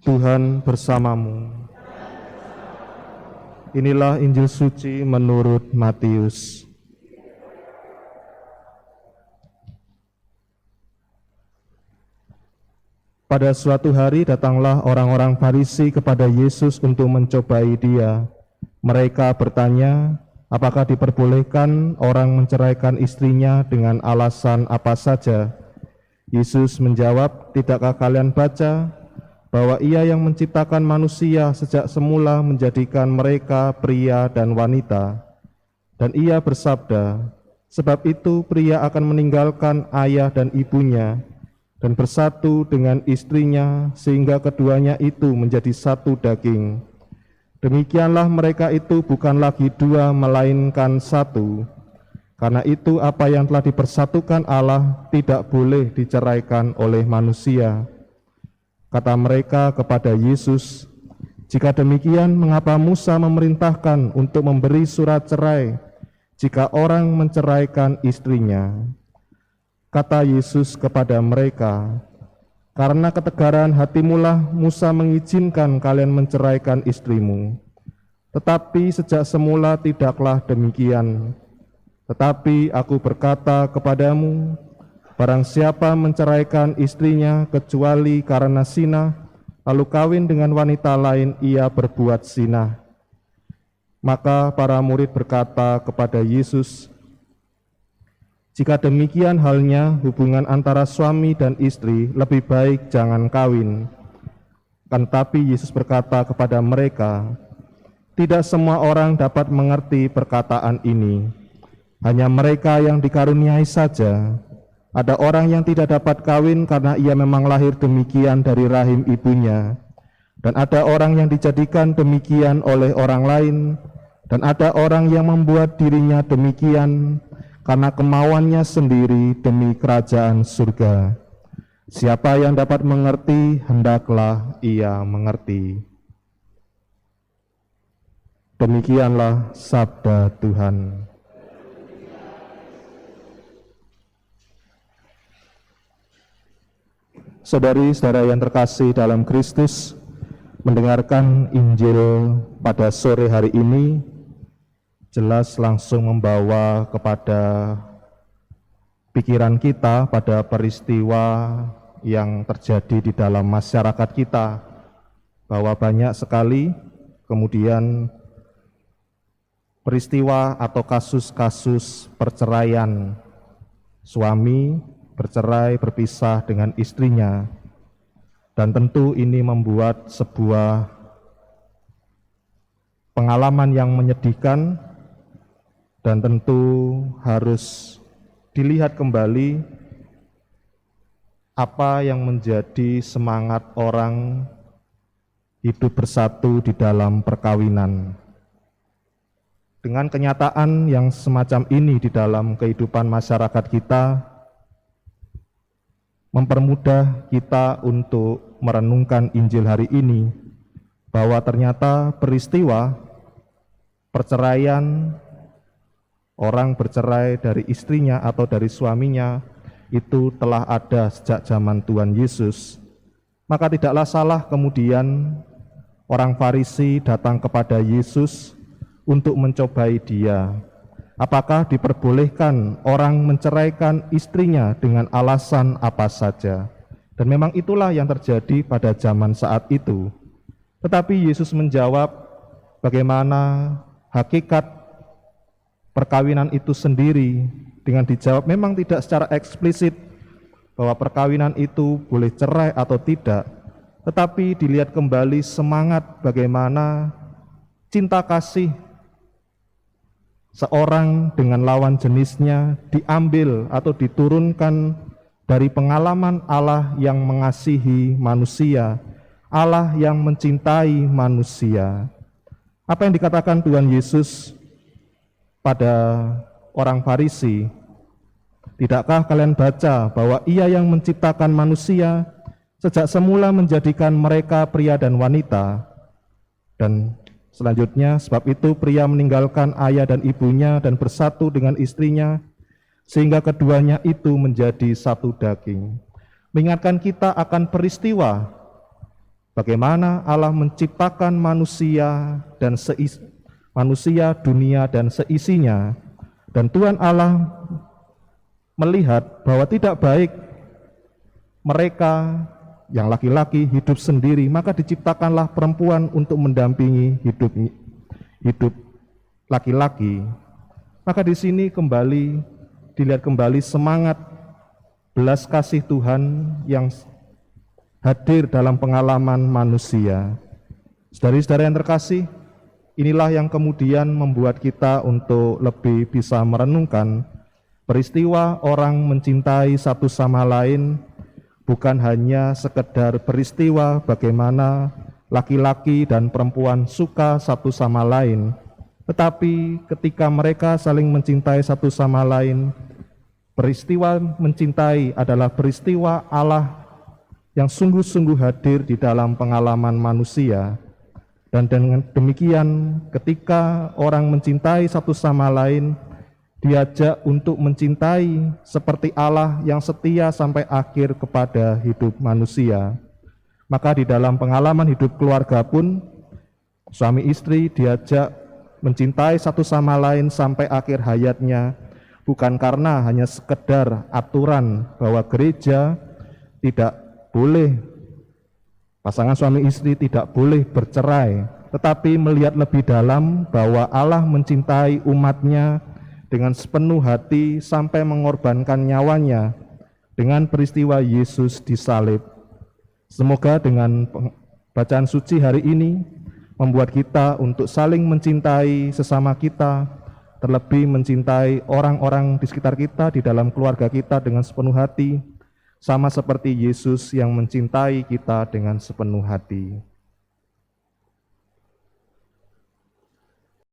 Tuhan bersamamu. Inilah Injil suci menurut Matius. Pada suatu hari datanglah orang-orang Farisi kepada Yesus untuk mencobai Dia. Mereka bertanya, apakah diperbolehkan orang menceraikan istrinya dengan alasan apa saja? Yesus menjawab, tidakkah kalian baca bahwa Ia yang menciptakan manusia sejak semula menjadikan mereka pria dan wanita? Dan Ia bersabda, sebab itu pria akan meninggalkan ayah dan ibunya dan bersatu dengan istrinya, sehingga keduanya itu menjadi satu daging. Demikianlah mereka itu bukan lagi dua, melainkan satu. Karena itu apa yang telah dipersatukan Allah tidak boleh diceraikan oleh manusia. Kata mereka kepada Yesus, jika demikian mengapa Musa memerintahkan untuk memberi surat cerai jika orang menceraikan istrinya? Kata Yesus kepada mereka, karena ketegaran hatimulah Musa mengizinkan kalian menceraikan istrimu. Tetapi sejak semula tidaklah demikian. Tetapi aku berkata kepadamu, barang siapa menceraikan istrinya kecuali karena zina, lalu kawin dengan wanita lain, ia berbuat zina. Maka para murid berkata kepada Yesus, jika demikian halnya, hubungan antara suami dan istri lebih baik jangan kawin. Kan tapi Yesus berkata kepada mereka, tidak semua orang dapat mengerti perkataan ini. Hanya mereka yang dikaruniai saja. Ada orang yang tidak dapat kawin karena ia memang lahir demikian dari rahim ibunya. Dan ada orang yang dijadikan demikian oleh orang lain. Dan ada orang yang membuat dirinya demikian karena kemauannya sendiri demi kerajaan surga. Siapa yang dapat mengerti, hendaklah ia mengerti. Demikianlah sabda Tuhan. Saudari-saudara yang terkasih dalam Kristus, mendengarkan Injil pada sore hari ini jelas langsung membawa kepada pikiran kita pada peristiwa yang terjadi di dalam masyarakat kita, bahwa banyak sekali kemudian peristiwa atau kasus-kasus perceraian, suami bercerai berpisah dengan istrinya, dan tentu ini membuat sebuah pengalaman yang menyedihkan. Dan tentu harus dilihat kembali apa yang menjadi semangat orang hidup bersatu di dalam perkawinan. Dengan kenyataan yang semacam ini di dalam kehidupan masyarakat kita, mempermudah kita untuk merenungkan Injil hari ini, bahwa ternyata peristiwa perceraian, orang bercerai dari istrinya atau dari suaminya, itu telah ada sejak zaman Tuhan Yesus. Maka tidaklah salah kemudian orang Farisi datang kepada Yesus untuk mencobai Dia. Apakah diperbolehkan orang menceraikan istrinya dengan alasan apa saja? Dan memang itulah yang terjadi pada zaman saat itu. Tetapi Yesus menjawab bagaimana hakikat perkawinan itu sendiri, dengan dijawab memang tidak secara eksplisit bahwa perkawinan itu boleh cerai atau tidak, tetapi dilihat kembali semangat bagaimana cinta kasih seorang dengan lawan jenisnya diambil atau diturunkan dari pengalaman Allah yang mengasihi manusia, Allah yang mencintai manusia. Apa yang dikatakan Tuhan Yesus pada orang Farisi, tidakkah kalian baca bahwa Ia yang menciptakan manusia sejak semula menjadikan mereka pria dan wanita? Dan selanjutnya, sebab itu pria meninggalkan ayah dan ibunya dan bersatu dengan istrinya, sehingga keduanya itu menjadi satu daging. Mengingatkan kita akan peristiwa bagaimana Allah menciptakan manusia, dunia dan seisinya, dan Tuhan Allah melihat bahwa tidak baik mereka yang laki-laki hidup sendiri, maka diciptakanlah perempuan untuk mendampingi hidup laki-laki. Maka di sini dilihat kembali semangat belas kasih Tuhan yang hadir dalam pengalaman manusia. Saudara-saudara yang terkasih, inilah yang kemudian membuat kita untuk lebih bisa merenungkan peristiwa orang mencintai satu sama lain, bukan hanya sekedar peristiwa bagaimana laki-laki dan perempuan suka satu sama lain, tetapi ketika mereka saling mencintai satu sama lain, peristiwa mencintai adalah peristiwa Allah yang sungguh-sungguh hadir di dalam pengalaman manusia. Dan dengan demikian, ketika orang mencintai satu sama lain, diajak untuk mencintai seperti Allah yang setia sampai akhir kepada hidup manusia. Maka di dalam pengalaman hidup keluarga pun, suami istri diajak mencintai satu sama lain sampai akhir hayatnya, bukan karena hanya sekedar aturan bahwa gereja tidak boleh, pasangan suami istri tidak boleh bercerai, tetapi melihat lebih dalam bahwa Allah mencintai umatnya dengan sepenuh hati sampai mengorbankan nyawanya dengan peristiwa Yesus disalib. Semoga dengan bacaan suci hari ini membuat kita untuk saling mencintai sesama kita, terlebih mencintai orang-orang di sekitar kita, di dalam keluarga kita dengan sepenuh hati, sama seperti Yesus yang mencintai kita dengan sepenuh hati.